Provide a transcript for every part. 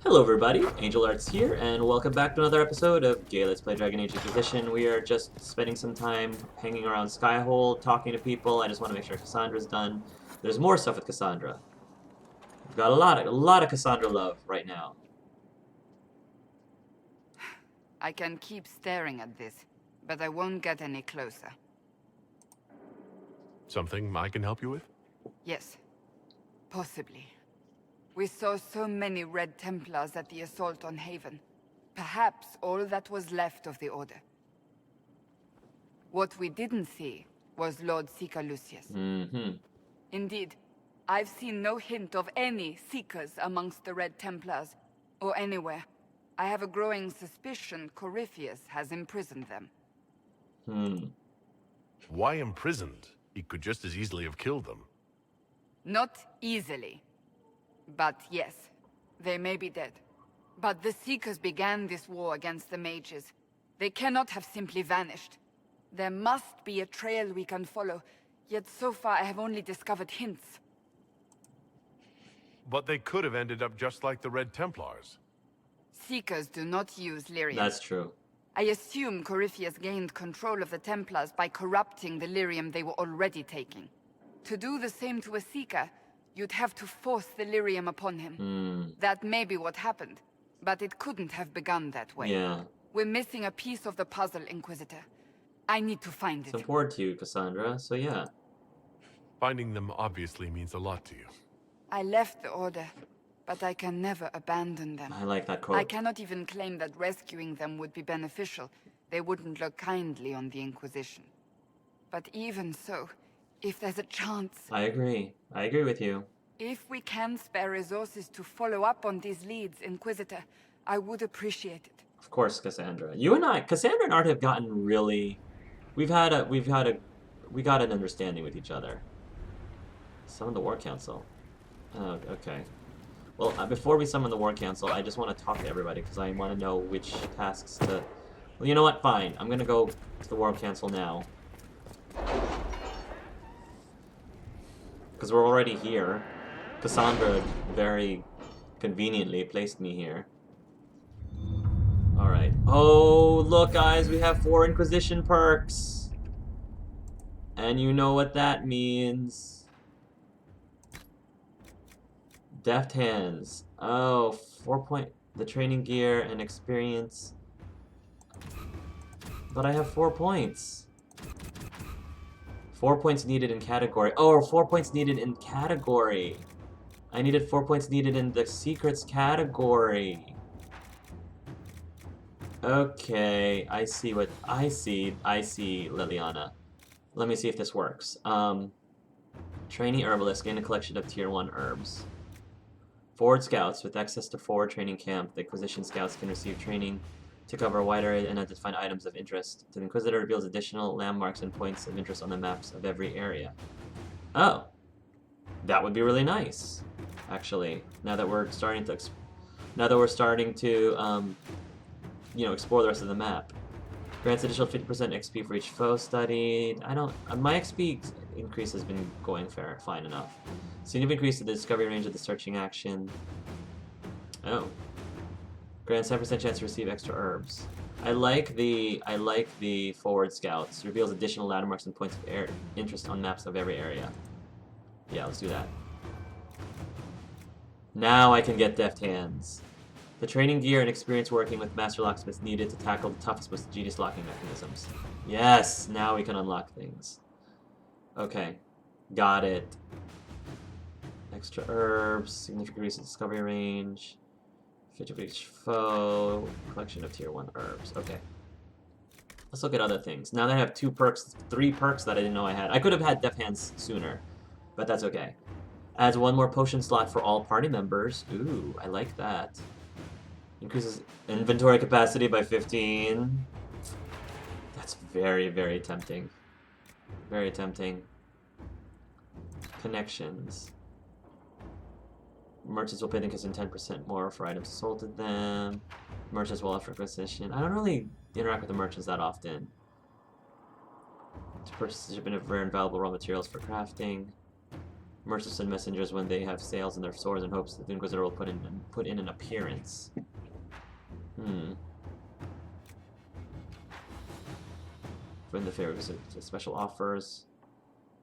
Hello everybody, Angel Arts here, and welcome back to another episode of Gay Let's Play Dragon Age Inquisition. We are just spending some time hanging around Skyhold, talking to people. I just want to make sure Cassandra's done. There's more stuff with Cassandra. We've got a lot of Cassandra love right now. I can keep staring at this, but I won't get any closer. Something I can help you with? Yes, possibly. We saw so many Red Templars at the assault on Haven. Perhaps all that was left of the Order. What we didn't see was Lord Seeker Lucius. Indeed, I've seen no hint of any Seekers amongst the Red Templars, or anywhere. I have a growing suspicion Corypheus has imprisoned them. Why imprisoned? He could just as easily have killed them. Not easily. But yes, they may be dead. But the Seekers began this war against the mages. They cannot have simply vanished. There must be a trail we can follow, yet so far I have only discovered hints. But they could have ended up just like the Red Templars. Seekers do not use lyrium. That's true. I assume Corypheus gained control of the Templars by corrupting the lyrium they were already taking. To do the same to a Seeker, you'd have to force the lyrium upon him. That may be what happened, but it couldn't have begun that way. Yeah. We're missing a piece of the puzzle, Inquisitor. I need to find It's it. important to you, Cassandra, so yeah. Finding them obviously means a lot to you. I left the Order, but I can never abandon them. I like that quote. I cannot even claim that rescuing them would be beneficial. They wouldn't look kindly on the Inquisition. But even so, if there's a chance... I agree. I agree with you. If we can spare resources to follow up on these leads, Inquisitor, I would appreciate it. Of course, Cassandra. Cassandra and Art have gotten really... We got an understanding with each other. Summon the War Council. Oh, okay. Well, before we summon the War Council, I just want to talk to everybody, because I want to know which tasks to... Well, you know what? Fine. I'm going to go to the War Council now. Because we're already here. Cassandra very conveniently placed me here. Alright. Oh, look guys, we have 4 Inquisition perks. And you know what that means. Deft Hands. Oh, 4 point... The training gear and experience. But I have 4 points. 4 points needed in category. Oh, 4 points needed in category. I needed 4 points needed in the secrets category. Okay, I see, Liliana. Let me see if this works. Trainee herbalist, gain a collection of tier 1 herbs. Forward scouts, with access to forward training camp, the Inquisition scouts can receive training to cover a wide area and identify items of interest. The Inquisitor reveals additional landmarks and points of interest on the maps of every area. Oh, that would be really nice, actually. Now that we're starting to, you know, explore the rest of the map. Grants additional 50% XP for each foe studied. My XP increase has been going fine enough. Significant increase to the discovery range of the searching action. Oh. Grants 10% chance to receive extra herbs. I like the forward scouts. Reveals additional landmarks and points of interest on maps of every area. Yeah, let's do that. Now I can get Deft Hands. The training gear and experience working with Master Locksmiths needed to tackle the toughest, most genius locking mechanisms. Yes, now we can unlock things. Okay, got it. Extra herbs, significant increase in discovery range. Fit of each foe, collection of tier 1 herbs. Okay. Let's look at other things. Now that I have 3 perks that I didn't know I had. I could have had Deft Hands sooner, but that's okay. Adds 1 more potion slot for all party members. Ooh, I like that. Increases inventory capacity by 15. That's very, very tempting. Very tempting. Connections. Merchants will pay the Inquisition 10% more for items sold to them. Merchants will offer Inquisition. I don't really interact with the merchants that often. To purchase a shipment of rare and valuable raw materials for crafting. Merchants and messengers when they have sails in their swords in hopes that the Inquisitor will put in an appearance. When the favor visit special offers.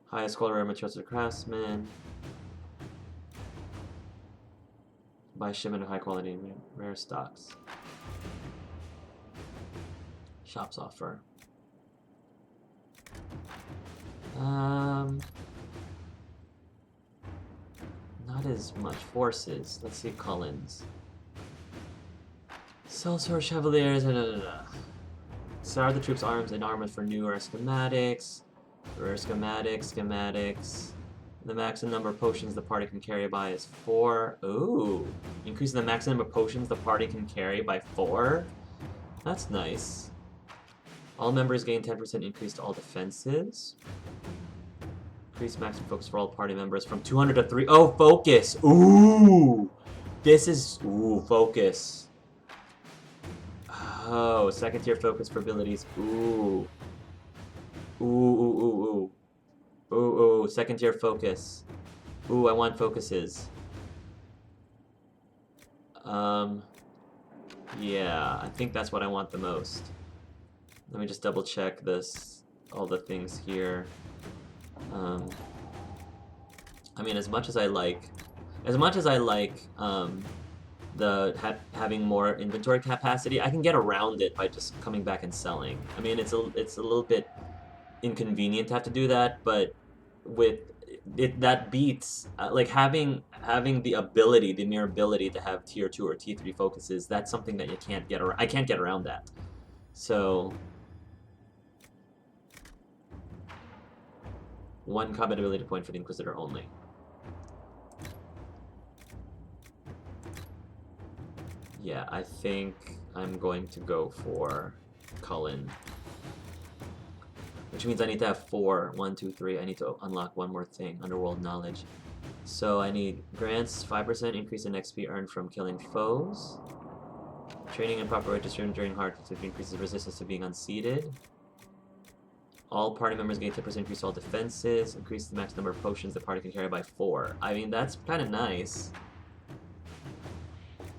Highest quality rare materials to craftsmen. Buy shipment of high quality rare stocks. Shops offer. Not as much forces. Let's see Cullen's. Sellsword Chevaliers. Start the troops' arms and armor for newer schematics. Rare schematics. The maximum number of potions the party can carry by is 4. Ooh. Increasing the maximum number of potions the party can carry by 4? That's nice. All members gain 10% increase to all defenses. Increase maximum focus for all party members from 200 to 3. Oh, focus! Ooh! This is... Ooh, focus. Oh, second tier focus for abilities. Ooh. Ooh. Second tier focus. Ooh, I want focuses. Yeah, I think that's what I want the most. Let me just double check this, all the things here. I mean, as much as I like having more inventory capacity, I can get around it by just coming back and selling. I mean, it's a little bit inconvenient to have to do that, but with it, that beats like having the ability, the mere ability to have tier 2 or tier 3 focuses. That's something that you can't get around. I can't get around that. So 1 combat ability point for the Inquisitor only. Yeah, I think I'm going to go for Cullen. Which means I need to have 4. 1, 2, 3. I need to unlock one more thing, Underworld Knowledge. So I need grants 5% increase in XP earned from killing foes. Training and proper registration during hard increases resistance to being unseated. All party members gain 10% increase to all defenses. Increase the max number of potions the party can carry by 4. I mean, that's kind of nice.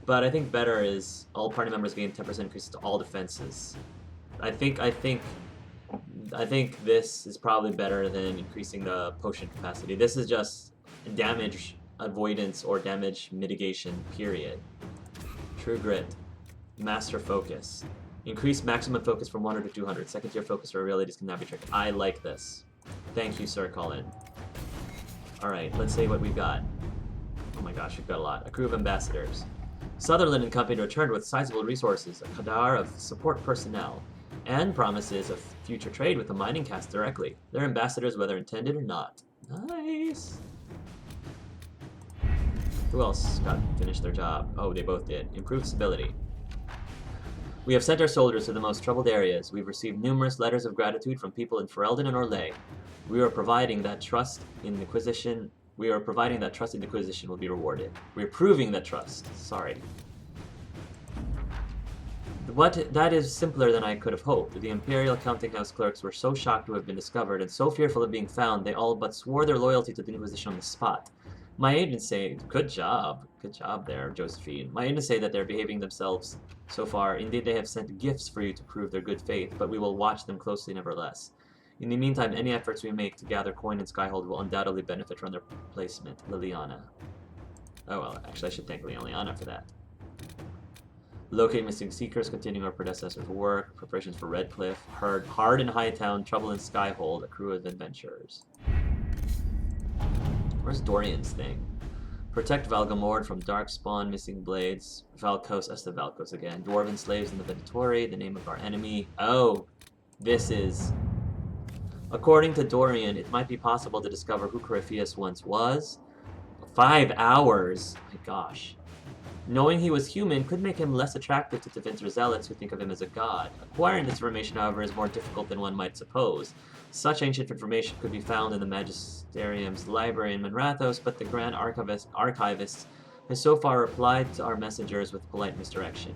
But I think better is all party members gain 10% increase to all defenses. I think this is probably better than increasing the potion capacity. This is just damage avoidance or damage mitigation, period. True Grit. Master Focus. Increase maximum focus from 100 to 200. Second tier focus or abilities can now be tricked. I like this. Thank you, Sir Cullen. Alright, let's see what we've got. Oh my gosh, we've got a lot. A crew of ambassadors. Sutherland and Company returned with sizable resources, a cadre of support personnel, and promises of future trade with the mining caste directly. They're ambassadors whether intended or not. Nice! Who else got finished their job? Oh, they both did. Improved stability. We have sent our soldiers to the most troubled areas. We've received numerous letters of gratitude from people in Ferelden and Orlais. We are providing that trust in the Inquisition. We are providing that trust in the Inquisition will be rewarded. We are proving that trust. Sorry. That is simpler than I could have hoped. The Imperial Counting House clerks were so shocked to have been discovered and so fearful of being found, they all but swore their loyalty to the Inquisition on the spot. My agents say, good job there, Josephine. My agents say that they're behaving themselves so far. Indeed, they have sent gifts for you to prove their good faith, but we will watch them closely nevertheless. In the meantime, any efforts we make to gather coin and Skyhold will undoubtedly benefit from their placement. Liliana. Oh well, actually I should thank Liliana for that. Locate missing seekers, continuing our predecessor's work, preparations for Redcliffe, Hard in Hightown, trouble in Skyhold, a crew of adventurers. Where's Dorian's thing? Protect Valgamord from Darkspawn, missing blades, Valkos, the Valkos again. Dwarven slaves in the Venatori, the name of our enemy. Oh, this is... According to Dorian, it might be possible to discover who Corypheus once was. 5 hours! My gosh. Knowing he was human could make him less attractive to Tevinter zealots who think of him as a god. Acquiring this information, however, is more difficult than one might suppose. Such ancient information could be found in the Magisterium's library in Monrathos, but the Grand Archivist has so far replied to our messengers with polite misdirection.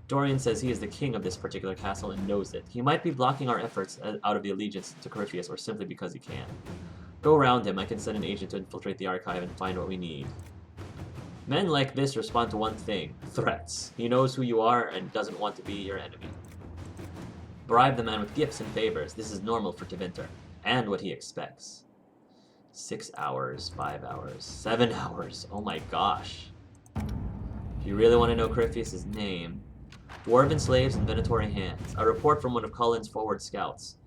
Dorian says he is the king of this particular castle and knows it. He might be blocking our efforts out of the allegiance to Corypheus or simply because he can. Go around him. I can send an agent to infiltrate the archive and find what we need. Men like this respond to one thing. Threats. He knows who you are and doesn't want to be your enemy. Bribe the man with gifts and favors. This is normal for Tevinter. And what he expects. 6 hours, 5 hours, 7 hours. Oh my gosh. If you really want to know Corypheus' name. Dwarven slaves in Venatori hands. A report from one of Cullen's forward scouts.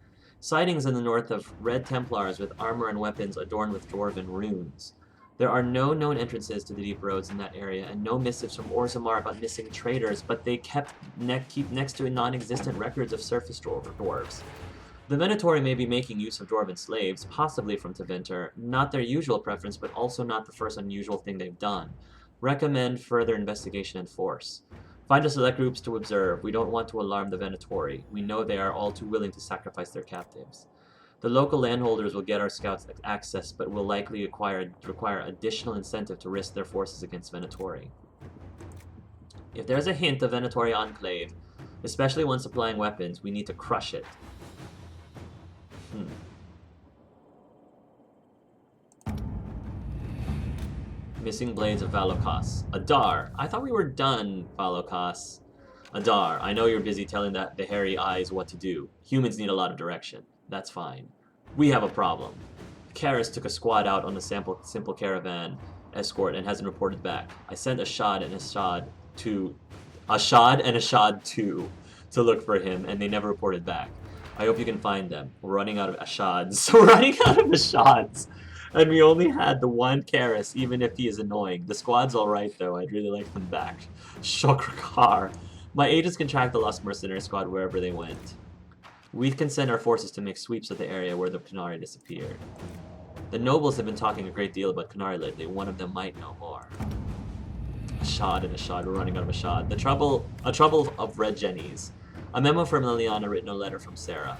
Sightings in the north of Red Templars with armor and weapons adorned with Dwarven runes. There are no known entrances to the deep roads in that area, and no missives from Orzammar about missing traders, but they keep next to non-existent records of surface dwarves. The Venatori may be making use of Dwarven slaves, possibly from Tevinter, not their usual preference, but also not the first unusual thing they've done. Recommend further investigation and force. Find a select groups to observe. We don't want to alarm the Venatori. We know they are all too willing to sacrifice their captives. The local landholders will get our scouts access, but will likely require additional incentive to risk their forces against Venatori. If there's a hint of Venatori enclave, especially one supplying weapons, we need to crush it. Missing blades of Valokos. Adar. I thought we were done, Valokos. Adar, I know you're busy telling the hairy eyes what to do. Humans need a lot of direction. That's fine. We have a problem. Karis took a squad out on a simple caravan escort and hasn't reported back. I sent a Shad and a Shad 2 to look for him, and they never reported back. I hope you can find them. We're running out of Ashads. We're running out of Ashads. And we only had the one Karis, even if he is annoying. The squad's alright, though. I'd really like them back. Shokrakar. My agents can track the lost mercenary squad wherever they went. We can send our forces to make sweeps of the area where the Qunari disappeared. The nobles have been talking a great deal about Qunari lately. One of them might know more. Ashad and Ashad. We're running out of Ashad. A trouble of red jennies. A memo from Liliana written a letter from Sarah.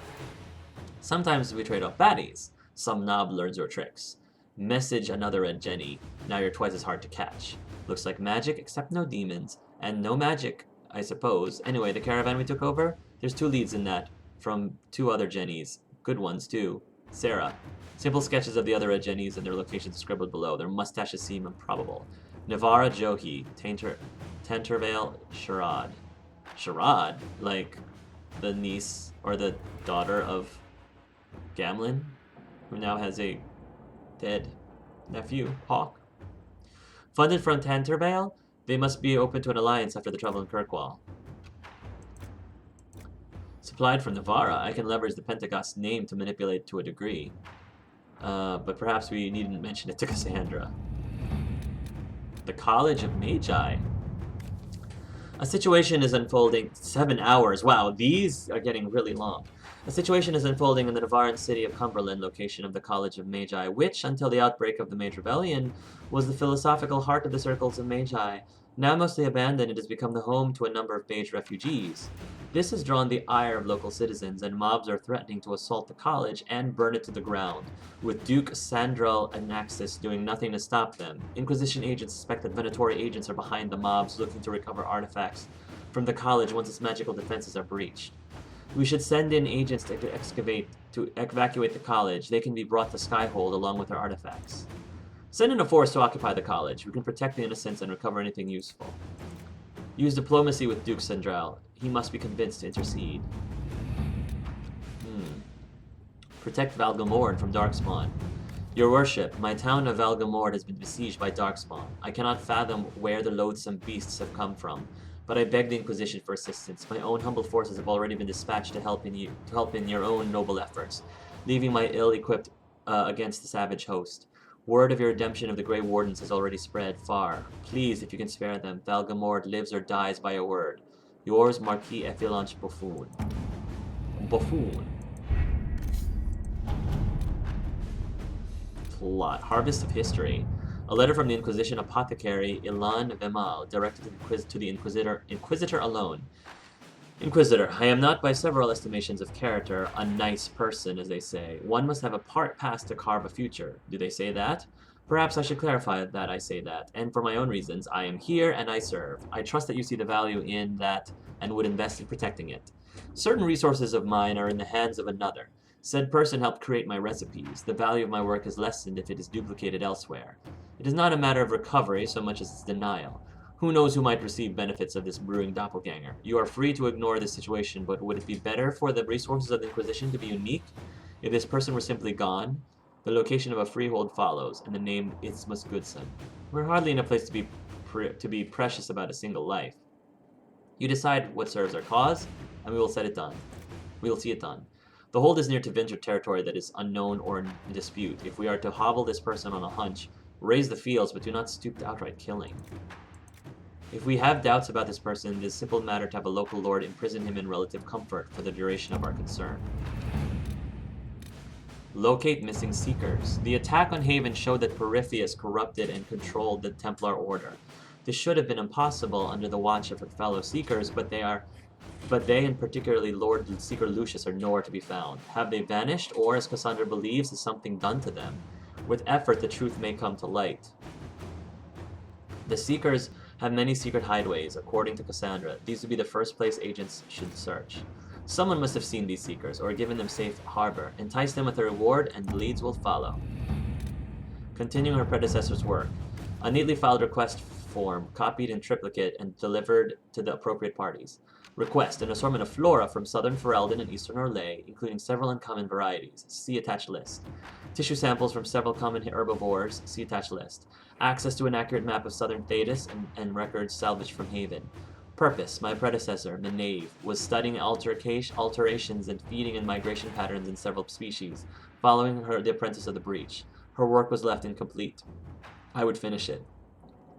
Sometimes we trade off baddies. Some knob learns your tricks. Message another red Jenny. Now you're twice as hard to catch. Looks like magic, except no demons. And no magic, I suppose. Anyway, the caravan we took over? There's 2 leads in that. From 2 other Jennies. Good ones, too. Sarah. Simple sketches of the other red Jennies and their locations scribbled below. Their mustaches seem improbable. Navara Johi. Tantervale Sharad. Sharad? Like the niece or the daughter of Gamlin? Who now has a dead nephew, Hawk. Funded from Tantervale? They must be open to an alliance after the trouble in Kirkwall. Supplied from Navara, I can leverage the Pentagost's name to manipulate to a degree. But perhaps we needn't mention it to Cassandra. The College of Magi. A situation is unfolding. 7 hours. Wow, these are getting really long. A situation is unfolding in the Navaran city of Cumberland, location of the College of Magi, which, until the outbreak of the Mage Rebellion, was the philosophical heart of the circles of Magi. Now mostly abandoned, it has become the home to a number of Mage refugees. This has drawn the ire of local citizens, and mobs are threatening to assault the college and burn it to the ground, with Duke Sandral and Naxis doing nothing to stop them. Inquisition agents suspect that Venatori agents are behind the mobs looking to recover artifacts from the college once its magical defenses are breached. We should send in agents to evacuate the college. They can be brought to Skyhold along with their artifacts. Send in a force to occupy the college. We can protect the innocents and recover anything useful. Use diplomacy with Duke Sandral. He must be convinced to intercede. Protect Valgamord from Darkspawn. Your worship, my town of Valgamord has been besieged by Darkspawn. I cannot fathom where the loathsome beasts have come from, but I beg the Inquisition for assistance. My own humble forces have already been dispatched to help in your own noble efforts, leaving my ill-equipped against the savage host. Word of your redemption of the Grey Wardens has already spread far. Please, if you can spare them, Valgamord lives or dies by your word. Yours, Marquis Ephilanche Buffoon. Buffoon. Plot. Harvest of History. A letter from the Inquisition apothecary Ilan Vemal, directed to the Inquisitor alone. Inquisitor, I am not, by several estimations of character, a nice person, as they say. One must have a past to carve a future. Do they say that? Perhaps I should clarify that I say that, and for my own reasons, I am here and I serve. I trust that you see the value in that and would invest in protecting it. Certain resources of mine are in the hands of another. Said person helped create my recipes. The value of my work is lessened if it is duplicated elsewhere. It is not a matter of recovery so much as its denial. Who knows who might receive benefits of this brewing doppelganger? You are free to ignore this situation, but would it be better for the resources of the Inquisition to be unique? If this person were simply gone, the location of a freehold follows, and the name Isthmus Goodson. We're hardly in a place to be precious about a single life. You decide what serves our cause, and we will set it done. We will see it done. The hold is near to venture territory that is unknown or in dispute. If we are to hobble this person on a hunch, raise the fields, but do not stoop to outright killing. If we have doubts about this person, it is a simple matter to have a local lord imprison him in relative comfort for the duration of our concern. Locate missing Seekers. The attack on Haven showed that Peritheus corrupted and controlled the Templar Order. This should have been impossible under the watch of her fellow Seekers, but they, and particularly Lord Seeker Lucius, are nowhere to be found. Have they vanished, or, as Cassandra believes, is something done to them? With effort, the truth may come to light. The Seekers have many secret hideaways, according to Cassandra. These would be the first place agents should search. Someone must have seen these Seekers, or given them safe harbor. Entice them with a reward, and the leads will follow. Continuing her predecessor's work. A neatly filed request form, copied in triplicate and delivered to the appropriate parties. Request an assortment of flora from southern Ferelden and eastern Orlais, including several uncommon varieties. See attached list. Tissue samples from several common herbivores. See attached list. Access to an accurate map of southern Thetis and records salvaged from Haven. Purpose. My predecessor, Menave, was studying alterations and feeding and migration patterns in several species, following her the apprentice of the breach. Her work was left incomplete. I would finish it.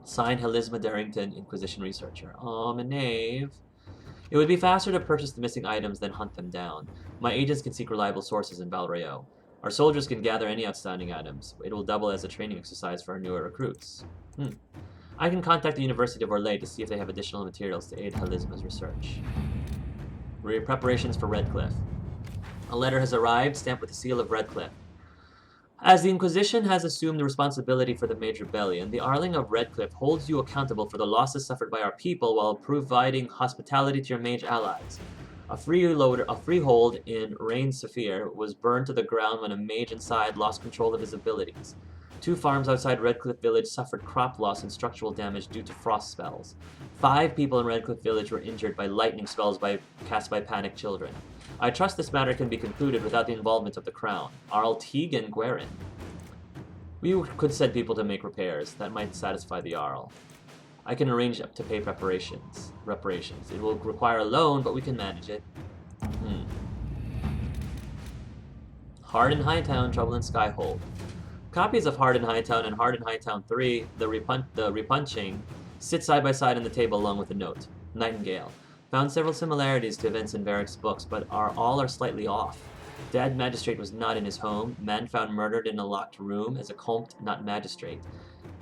Signed, Helisma Darrington, Inquisition Researcher. Aw, Menave. It would be faster to purchase the missing items than hunt them down. My agents can seek reliable sources in Valrayo. Our soldiers can gather any outstanding items. It will double as a training exercise for our newer recruits. I can contact the University of Orlais to see if they have additional materials to aid Helisma's research. Preparations for Redcliffe. A letter has arrived, stamped with the seal of Redcliffe. As the Inquisition has assumed the responsibility for the Mage Rebellion, the Arling of Redcliffe holds you accountable for the losses suffered by our people while providing hospitality to your mage allies. A freehold in Rain Saphir was burned to the ground when a mage inside lost control of his abilities. 2 farms outside Redcliffe Village suffered crop loss and structural damage due to frost spells. 5 people in Redcliffe Village were injured by lightning spells cast by panicked children. I trust this matter can be concluded without the involvement of the Crown. Arl Teague and Guerin. We could send people to make repairs. That might satisfy the Arl. I can arrange to pay reparations. It will require a loan, but we can manage it. Hard in Hightown, Trouble in Skyhold. Copies of Hard in Hightown and Hard in Hightown 3, the Repunching, sit side by side on the table along with a note. Nightingale. Found several similarities to events in Varric's books, but all are slightly off. Dead magistrate was not in his home. Man found murdered in a locked room as a comte, not magistrate.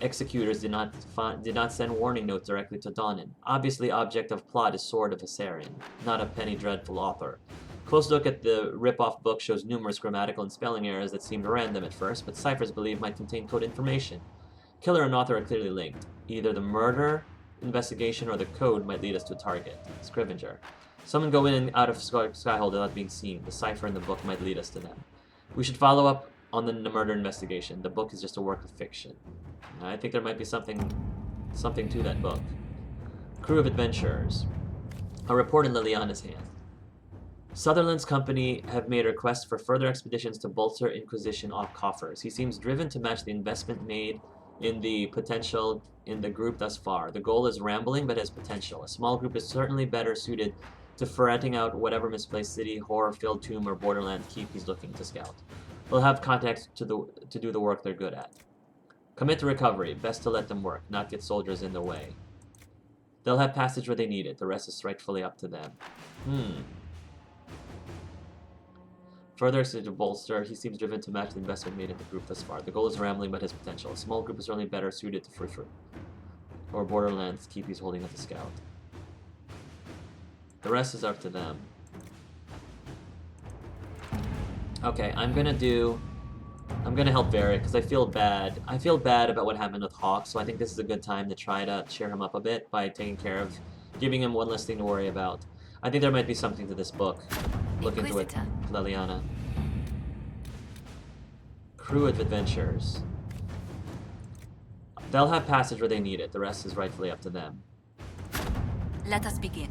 Executors did not send warning notes directly to Donnan. Obviously, object of plot is Sword of Hessarian, not a penny dreadful author. Close look at the rip-off book shows numerous grammatical and spelling errors that seemed random at first, but ciphers believed might contain code information. Killer and author are clearly linked. Either the murder investigation or the code might lead us to a target. Scrivenger. Someone go in and out of Skyhold without being seen. The cipher in the book might lead us to them. We should follow up on the murder investigation. The book is just a work of fiction. I think there might be something to that book. Crew of adventurers. A report in Liliana's hand. Sutherland's company have made requests for further expeditions to bolster Inquisition coffers. He seems driven to match the investment made in the potential in the group thus far. The goal is rambling but has potential. A small group is certainly better suited to ferreting out whatever misplaced city, horror-filled tomb, or borderland keep he's looking to scout. They'll have contacts to do the work they're good at. Commit to recovery. Best to let them work, not get soldiers in the way. They'll have passage where they need it. The rest is rightfully up to them. Further to bolster, he seems driven to match the investment made in the group thus far. The goal is rambling but has potential. A small group is certainly better suited to free or borderlands keep he's holding at the scout. The rest is up to them. Okay, I'm gonna help Varric because I feel bad. I feel bad about what happened with Hawk, so I think this is a good time to try to cheer him up a bit by taking care of, giving him one less thing to worry about. I think there might be something to this book. Look into it, Liliana. Crew of adventurers. They'll have passage where they need it. The rest is rightfully up to them. Let us begin.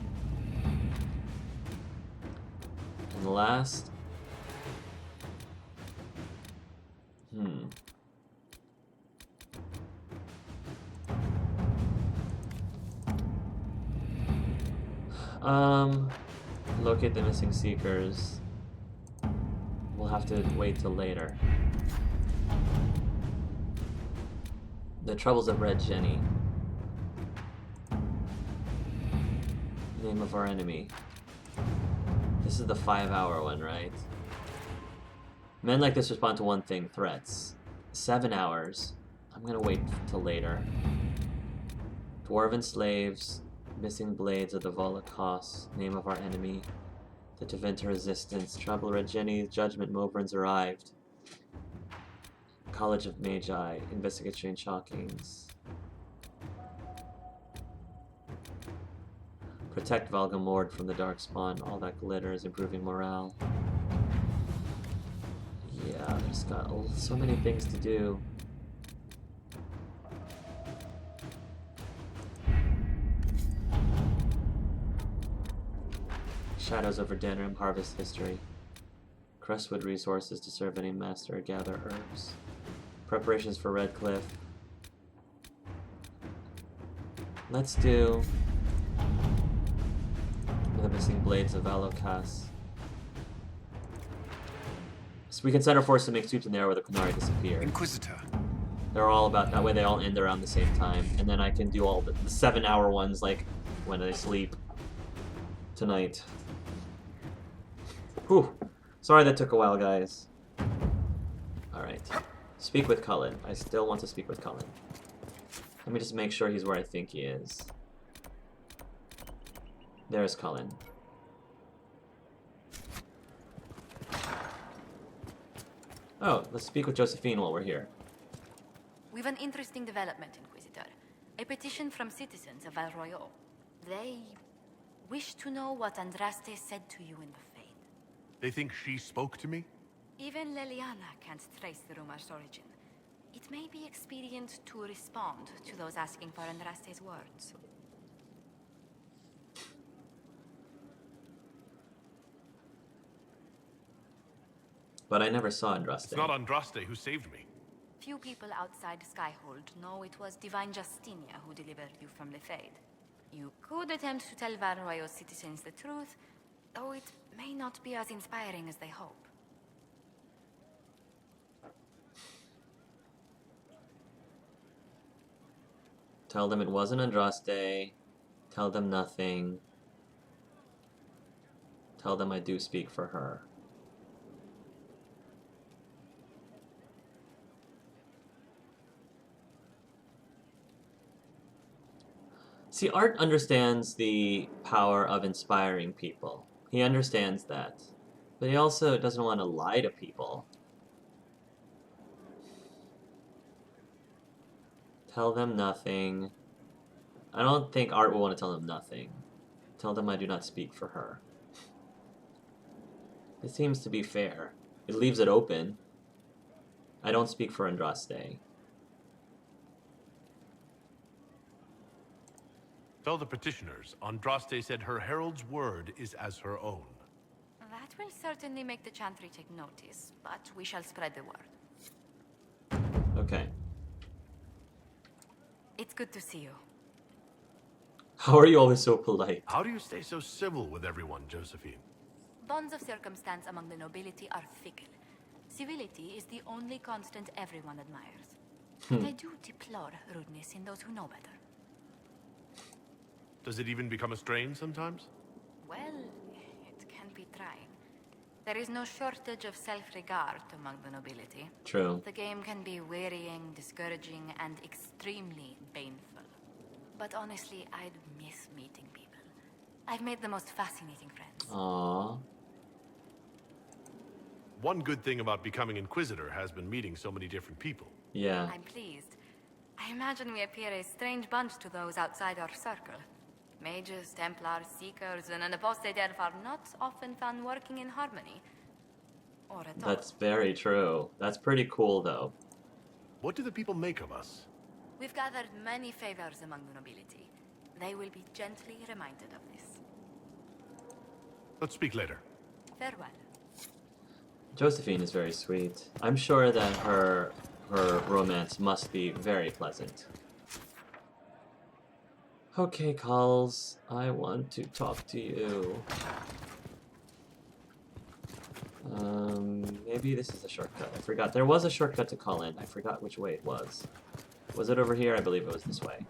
And the last... Locate the missing seekers. We'll have to wait till later. The Troubles of Red Jenny. Name of our enemy. This is the 5-hour one, right? Men like this respond to one thing, threats. 7 hours. I'm gonna wait till later. Dwarven slaves. Missing blades of the Volokos. Name of our enemy. The Teventa resistance. Trouble Red Jenny. Judgment Mobrins arrived. College of Magi. Investigate strange shockings. Protect Valgamord from the dark spawn. All that glitters, improving morale. Yeah, there's got so many things to do. Shadows over Danrim, harvest history. Crestwood resources to serve any master, gather herbs. Preparations for Redcliffe. Let's do the missing blades of Valokas. So we can set our force to make sweeps in there where the Qunari disappear. Inquisitor. They're all about that way. They all end around the same time, and then I can do all the 7-hour ones like when I sleep tonight. Whew. Sorry that took a while, guys. Alright. Speak with Cullen. I still want to speak with Cullen. Let me just make sure he's where I think he is. There's Cullen. Oh, let's speak with Josephine while we're here. We've an interesting development, Inquisitor. A petition from citizens of Val Royal. They wish to know what Andraste said to you in the Fade. They think she spoke to me? Even Leliana can't trace the rumor's origin. It may be expedient to respond to those asking for Andraste's words. But I never saw Andraste. It's not Andraste who saved me. Few people outside Skyhold know it was Divine Justinia who delivered you from the Fade. You could attempt to tell Val Royal citizens the truth, though it may not be as inspiring as they hope. Tell them it wasn't Andraste. Tell them nothing. Tell them I do speak for her. See, Art understands the power of inspiring people. He understands that. But he also doesn't want to lie to people. Tell them nothing. I don't think Art will want to tell them nothing. Tell them I do not speak for her. It seems to be fair. It leaves it open. I don't speak for Andraste. Tell the petitioners, Andraste said her herald's word is as her own. That will certainly make the Chantry take notice, but we shall spread the word. Okay. It's good to see you. How are you always so polite? How do you stay so civil with everyone, Josephine? Bonds of circumstance among the nobility are fickle. Civility is the only constant everyone admires. But I do deplore rudeness in those who know better. Does it even become a strain sometimes? Well, it can be trying. There is no shortage of self-regard among the nobility. True. The game can be wearying, discouraging, and extremely painful. But honestly, I'd miss meeting people. I've made the most fascinating friends. Aww. One good thing about becoming Inquisitor has been meeting so many different people. Yeah. I'm pleased. I imagine we appear a strange bunch to those outside our circle. Mages, Templars, Seekers, and an apostate elf are not often found working in harmony. or at all. That's very true. That's pretty cool, though. What do the people make of us? We've gathered many favors among the nobility. They will be gently reminded of this. Let's speak later. Farewell. Josephine is very sweet. I'm sure that her romance must be very pleasant. Okay, Culls, I want to talk to you. Maybe this is a shortcut. I forgot. There was a shortcut to Cullen. I forgot which way it was. Was it over here? I believe it was this way.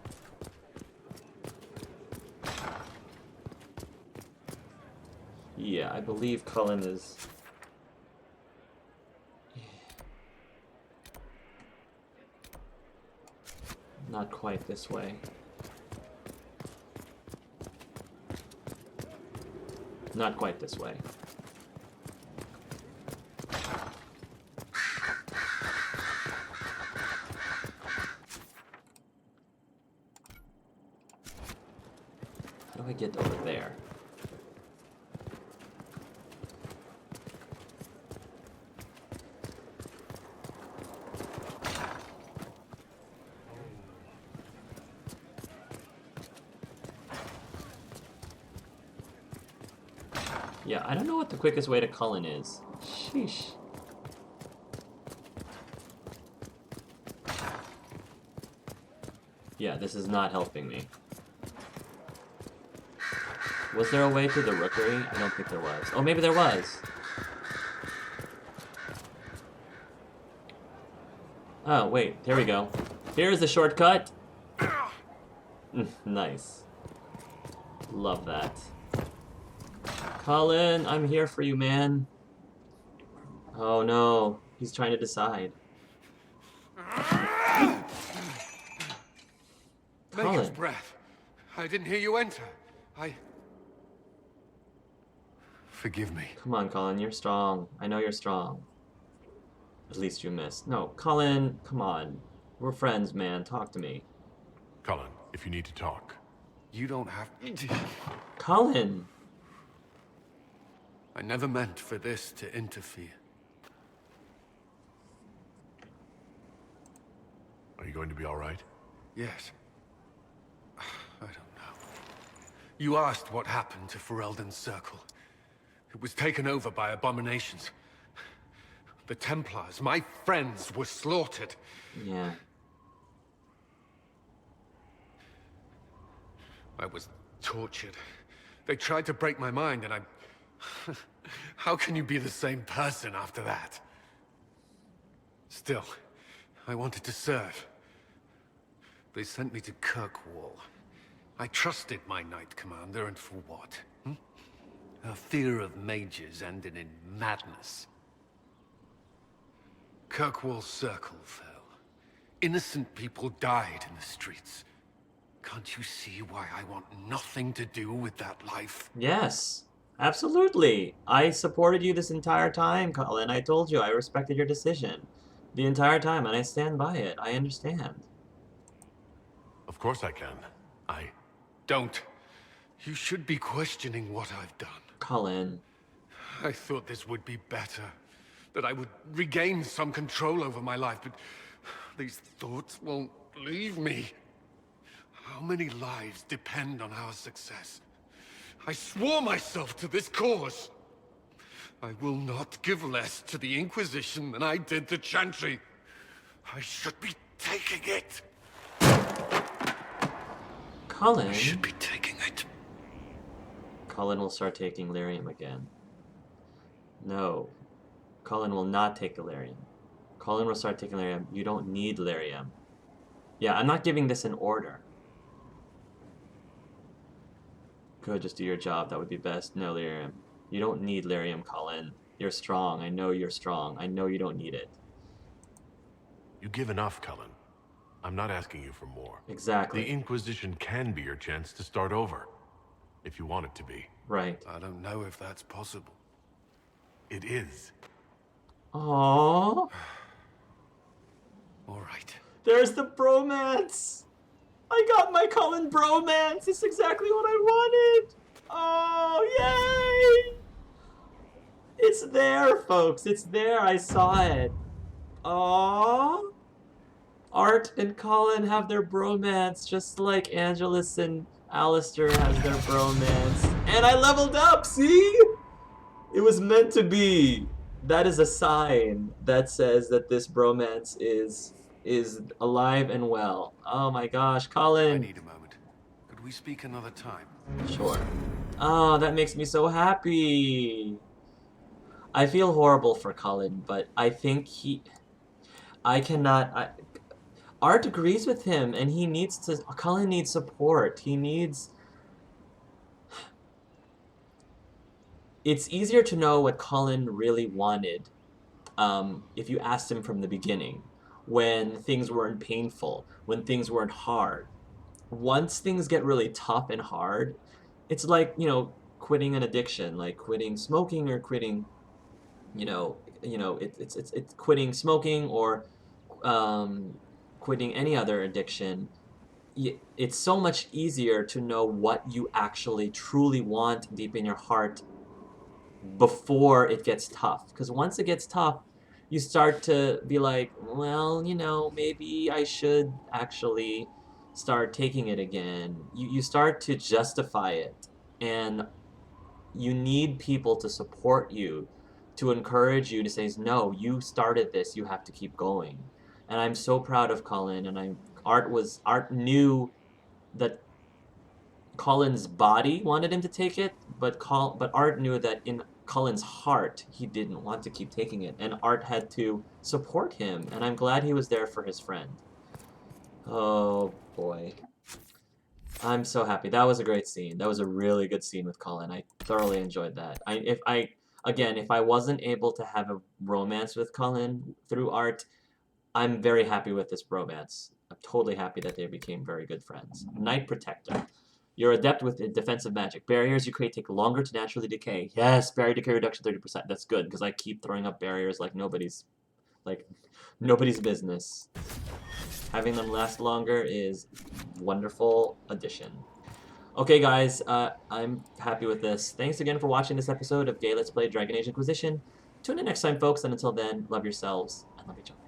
Yeah, I believe Cullen is... Not quite this way. Not quite this way. How do I get over there? Yeah, I don't know what the quickest way to Cullen is. Sheesh. Yeah, this is not helping me. Was there a way to the rookery? I don't think there was. Oh, maybe there was. Oh, wait. There we go. Here's the shortcut. Nice. Love that. Cullen, I'm here for you, man. Oh no, he's trying to decide. Maker's breath. I didn't hear you enter. Forgive me. Come on, Cullen, you're strong. I know you're strong. At least you missed. No, Cullen, come on. We're friends, man. Talk to me. Cullen, if you need to talk. You don't have to. Cullen! I never meant for this to interfere. Are you going to be all right? Yes. I don't know. You asked what happened to Ferelden's Circle. It was taken over by abominations. The Templars, my friends, were slaughtered. Yeah. I was tortured. They tried to break my mind, and I... How can you be the same person after that? Still, I wanted to serve. They sent me to Kirkwall. I trusted my Knight Commander, and for what? Her fear of mages ended in madness. Kirkwall's Circle fell. Innocent people died in the streets. Can't you see why I want nothing to do with that life? Yes. Absolutely. I supported you this entire time, Cullen. I told you I respected your decision. The entire time, and I stand by it. I understand. Of course I can. Don't. You should be questioning what I've done. Cullen. I thought this would be better. That I would regain some control over my life, but these thoughts won't leave me. How many lives depend on our success? I swore myself to this cause. I will not give less to the Inquisition than I did to Chantry. I should be taking it. Cullen. I should be taking it. Cullen will start taking lyrium again. No. Cullen will not take the lyrium. Cullen will start taking lyrium. You don't need lyrium. Yeah, I'm not giving this an order. Good, just do your job. That would be best. No lyrium. You don't need lyrium, Cullen. You're strong. I know you're strong. I know you don't need it. You give enough, Cullen. I'm not asking you for more. Exactly. The Inquisition can be your chance to start over. If you want it to be. Right. I don't know if that's possible. It is. Aww. All right. There's the bromance. I got my Cullen bromance. It's exactly what I wanted. Oh, yay! It's there, folks. It's there. I saw it. Aww. Art and Cullen have their bromance, just like Angelus and Alistair has their bromance. And I leveled up, see? It was meant to be. That is a sign that says that this bromance is alive and well. Oh my gosh, I Cullen. need a moment. Could we speak another time? Sure. Oh, that makes me so happy. I feel horrible for Cullen, but I think Art agrees with him, and Cullen needs support. It's easier to know what Cullen really wanted if you asked him from the beginning, when things weren't painful, when things weren't hard. Once things get really tough and hard, it's like, quitting an addiction, like quitting smoking or quitting, it's quitting smoking or quitting any other addiction. It's so much easier to know what you actually truly want deep in your heart before it gets tough. Because once it gets tough, you start to be like, well, maybe I should actually start taking it again. You start to justify it. And you need people to support you, to encourage you, to say, no, you started this, you have to keep going. And I'm so proud of Cullen, and Art knew that Cullen's body wanted him to take it, but Art knew that in Cullen's heart, he didn't want to keep taking it, and Art had to support him, and I'm glad he was there for his friend. Oh boy. I'm so happy. That was a great scene. That was a really good scene with Cullen. I thoroughly enjoyed that. If I wasn't able to have a romance with Cullen through Art, I'm very happy with this bromance. I'm totally happy that they became very good friends. Knight Protector. You're adept with defensive magic. Barriers you create take longer to naturally decay. Yes, barrier decay reduction 30%. That's good, because I keep throwing up barriers like nobody's business. Having them last longer is wonderful addition. Okay, guys, I'm happy with this. Thanks again for watching this episode of Gay Let's Play Dragon Age Inquisition. Tune in next time, folks, and until then, love yourselves and love each other.